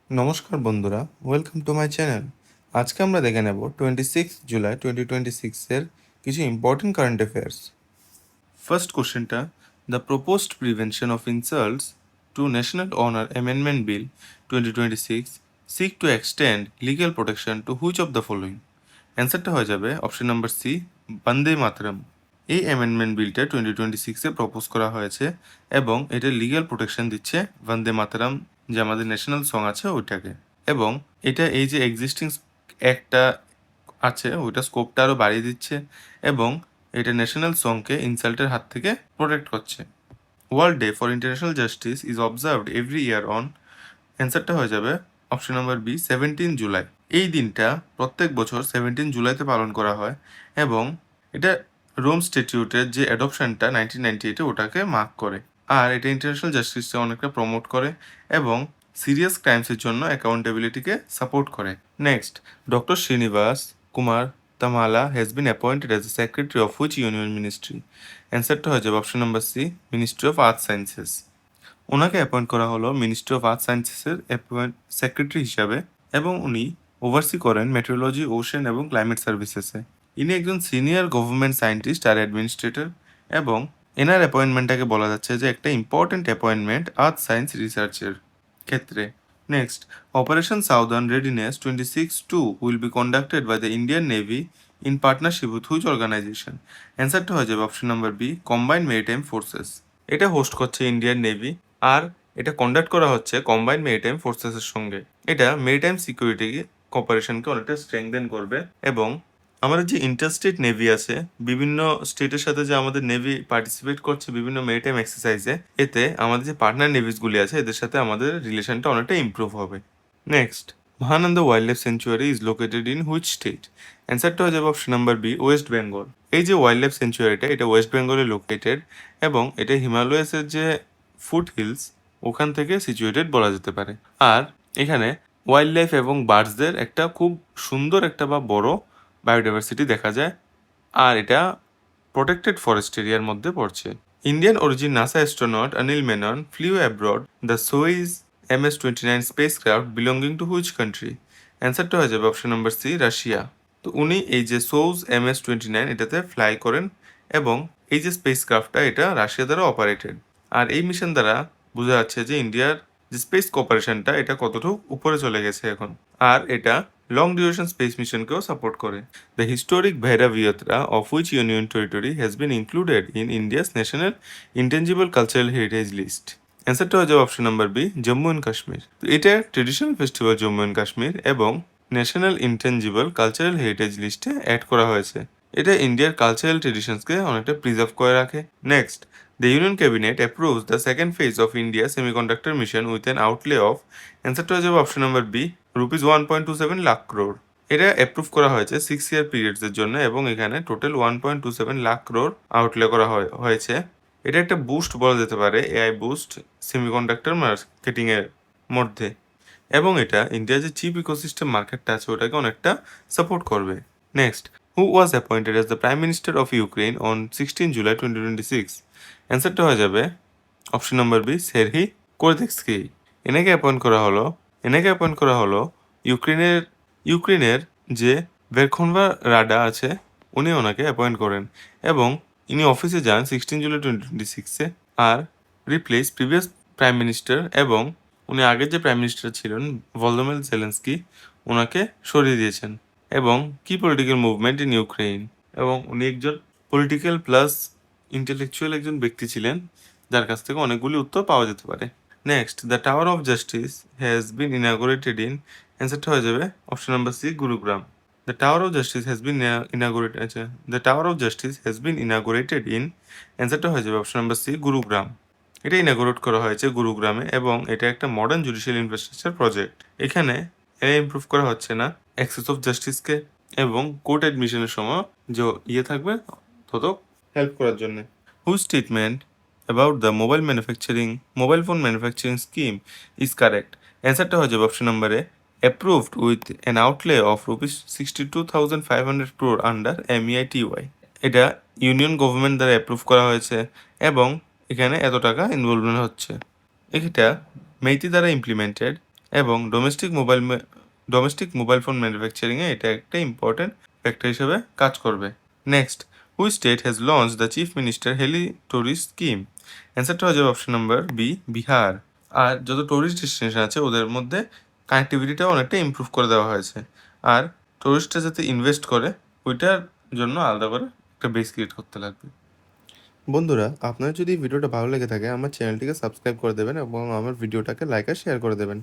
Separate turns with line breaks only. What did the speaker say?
নমস্কার বন্ধুরা, welcome to my channel. আজকে আমরা দেখে নেব 26 জুলাই 2026-এর কিছু ইম্পর্টেন্ট কারেন্ট অ্যাফেয়ার্স। ফার্স্ট কোশ্চেনটা, the proposed prevention of insults to national honour amendment bill 2026 seek to extend legal protection to which of the following? অ্যান্সারটা হয়ে যাবে option number C, Vande Mataram. এই অ্যামেন্ডমেন্ট বিলটা 2026-এ প্রপোজ করা হয়েছে এবং এটা লিগ্যাল প্রোটেকশন দিচ্ছে বন্দে মাতরম, যে আমাদের ন্যাশনাল সং আছে ওইটাকে। এবং এটা এই যে এক্সিস্টিং একটা আছে ওইটা স্কোপটা আরও বাড়িয়ে দিচ্ছে এবং এটা ন্যাশনাল সংকে ইনসাল্টের হাত থেকে প্রোটেক্ট করছে। World day for international justice is observed every year on, অ্যান্সারটা হয়ে যাবে অপশন নাম্বার বি, 17 জুলাই। এই দিনটা প্রত্যেক বছর 17 জুলাইতে পালন করা হয় এবং এটা রোম স্ট্যাটিউটের যে অ্যাডপশনটা 1998-এ ওটাকে মার্ক করে। আর এটা ইন্টারন্যাশনাল জাস্টিসকে অনেকটা প্রমোট করে এবং সিরিয়াস ক্রাইমসের জন্য অ্যাকাউন্টেবিলিটিকে সাপোর্ট করে। Next, doctor Srinivas Kumar Tamala has been appointed as a secretary of which union ministry? অ্যান্সারটা হয়ে যাবে option number C, ministry of earth sciences. ওনাকে অ্যাপয়েন্ট করা হলো মিনিস্ট্রি অফ আর্থ সায়েন্সেসের সেক্রেটারি হিসাবে এবং উনি ওভারসি করেন মেট্রোলজি, ওশেন এবং ক্লাইমেট সার্ভিসেসে। ইনি একজন সিনিয়র গভর্নমেন্ট সায়েন্টিস্ট আর অ্যাডমিনিস্ট্রেটর এবং এনার অ্যাপয়েন্টমেন্টটাকে বলা যাচ্ছে যে একটা ইম্পর্টেন্ট অ্যাপয়েন্টমেন্ট আর্থ সায়েন্স রিসার্চের ক্ষেত্রে। Next, operation southern readiness 26-2 will be conducted by the Indian navy in partnership with which organization? অ্যান্সারটা হয়ে যাবে option number B, combined maritime forces. এটা হোস্ট করছে ইন্ডিয়ান নেভি আর এটা কন্ডাক্ট করা হচ্ছে কম্বাইন্ড মেরিটাইম ফোর্সেসের সঙ্গে। এটা মেরিটাইম সিকিউরিটি কোঅপারেশনকে অনেকটা স্ট্রেংথেন করবে এবং আমাদের যে ইন্টারস্টেট নেভি আছে, বিভিন্ন স্টেটের সাথে যে আমাদের নেভি পার্টিসিপেট করছে বিভিন্ন মেরিটাইম এক্সারসাইজে, এতে আমাদের যে পার্টনার নেভিসগুলি আছে এদের সাথে আমাদের রিলেশনটা অনেকটা ইমপ্রুভ হবে। Next, Mahananda wild life sanctuary is located in which state? অ্যান্সারটা হয়ে যাবে option number B, West Bengal. এই যে ওয়াইল্ড লাইফ সেঞ্চুয়ারিটা এটা ওয়েস্ট বেঙ্গলে লোকেটেড এবং এটা হিমালয়াসের যে ফুট হিলস ওখান থেকে সিচুয়েটেড বলা যেতে পারে। আর এখানে ওয়াইল্ড লাইফ এবং বার্ডসদের একটা খুব সুন্দর একটা বা বড় বায়োডাইভার্সিটি দেখা যায় আর এটা প্রোটেক্টেড ফরেস্ট এরিয়ার মধ্যে পড়ছে। Indian origin NASA astronaut Anil Menon flew aboard the Soyuz MS-29 spacecraft belonging to which country? অ্যান্সারটা হয়ে যাবে অপশন নাম্বার সি, রাশিয়া। তো উনি এই যে সোউজ MS-29 এটাতে ফ্লাই করেন এবং এই যে স্পেসক্রাফটটা এটা রাশিয়া দ্বারা অপারেটেড। আর এই মিশন দ্বারা বোঝা যাচ্ছে যে ইন্ডিয়ার যে স্পেস কোঅপারেশনটা এটা কতটুকু উপরে চলে গেছে এখন। আর এটা লং ডিউরেশন স্পেস মিশনকেও সাপোর্ট করে। The historic Bhairav Yatra of which union territory has been included in India's national intangible cultural heritage list? অ্যান্সারটা হয়ে যাবে option number B, Jammu and Kashmir. তো এটা traditional festival Jammu and Kashmir এবং ন্যাশনাল ইনটেঞ্জিবল কালচারাল হেরিটেজ লিস্টে add করা হয়েছে। এটা ইন্ডিয়ার কালচারাল ট্রেডিশনসকে অনেকটা প্রিজার্ভ করে রাখে। Next, the union cabinet approves the second phase of India semiconductor mission with an outlay of, অ্যান্সারটা হয়ে যাবে option number B, ₹1.27 lakh crore. এটা অ্যাপ্রুভ করা হয়েছে 6 ইয়ার পিরিয়ডসের জন্য এবং এখানে টোটাল 1.27 লাখ ক্রোড় আউটলে করা হয়েছে। এটা একটা বুস্ট বলা যেতে পারে, এআই বুস্ট সেমিকন্ডাক্টর মার্কেটিং এর মধ্যে এবং এটা ইন্ডিয়ার যে চিপ ইকোসিস্টেম মার্কেটটা আছে ওটাকে অনেকটা সাপোর্ট করবে। Next, who was appointed as the prime minister of Ukraine on 16 July 2026? অ্যান্সারটা হয়ে যাবে অপশন নাম্বার বি, সেরহি কোরদেক্সকি। এনাকে অ্যাপয়েন্ট করা হলো ইউক্রেনের যে ভেরখনভা রাডা আছে উনি ওনাকে অ্যাপয়েন্ট করেন এবং ইনি অফিসে যান 16 জুলাই 2026-এ আর রিপ্লেস প্রিভিয়াস প্রাইম মিনিস্টার এবং উনি আগের যে প্রাইম মিনিস্টার ছিলেন ভলোদিমির জেলেনস্কি ওনাকে সরিয়ে দিয়েছেন। এবং কি পলিটিক্যাল মুভমেন্ট ইন ইউক্রেন, এবং উনি একজন পলিটিক্যাল প্লাস ইন্টেলেকচুয়াল একজন ব্যক্তি ছিলেন যার কাছ থেকে অনেকগুলি উত্তর পাওয়া যেতে পারে। Next, the tower of justice has been inaugurated in, অ্যান্সারটা হয়ে যাবে option number C, Gurugram. The tower of justice has been inaugurated, আচ্ছা, the tower of justice has been inaugurated in, অ্যান্সারটা হয়ে যাবে অপশন নাম্বার সি, গুরুগ্রাম। এটা ইনাগুরেট করা হয়েছে গুরুগ্রামে এবং এটা একটা মডার্ন জুডিশিয়াল ইনফ্রাস্ট্রাকচার প্রজেক্ট। এখানে ইমপ্রুভ করা হচ্ছে না অ্যাক্সেস অফ জাস্টিসকে এবং কোর্ট অ্যাডমিশনের সময় যে থাকবে তত হেল্প করার জন্য। Whose statement about the mobile phone manufacturing scheme is correct? অ্যান্সারটা হয়ে যাবে অপশন নাম্বারে approved with an outlay of ₹62,500 crore under MEITY। এটা ইউনিয়ন গভর্নমেন্ট দ্বারা অ্যাপ্রুভ করা হয়েছে এবং এখানে এত টাকা ইনভলভমেন্ট হচ্ছে। এটা মেইতি দ্বারা ইমপ্লিমেন্টেড এবং ডোমেস্টিক মোবাইল ফোন ম্যানুফ্যাকচারিংয়ে এটা একটা ইম্পর্টেন্ট ফ্যাক্টর হিসেবে কাজ করবে। Next, which state has launch the chief minister heli tourist scheme? অ্যান্সারটা হয়ে যাবে অপশন নাম্বার বি, বিহার। আর যত ট্যুরিস্ট ডেস্টিনেশন আছে ওদের মধ্যে কানেক্টিভিটিটাও অনেকটা ইমপ্রুভ করে দেওয়া হয়েছে। আর টুরিস্টরা যাতে ইনভেস্ট করে ওইটার জন্য আলাদা করে একটা বেস ক্রিয়েট করতে লাগবে। বন্ধুরা, আপনার যদি ভিডিওটা ভালো লেগে থাকে আমার চ্যানেলটিকে সাবস্ক্রাইব করে দেবেন এবং আমার ভিডিওটাকে লাইক আর শেয়ার করে দেবেন।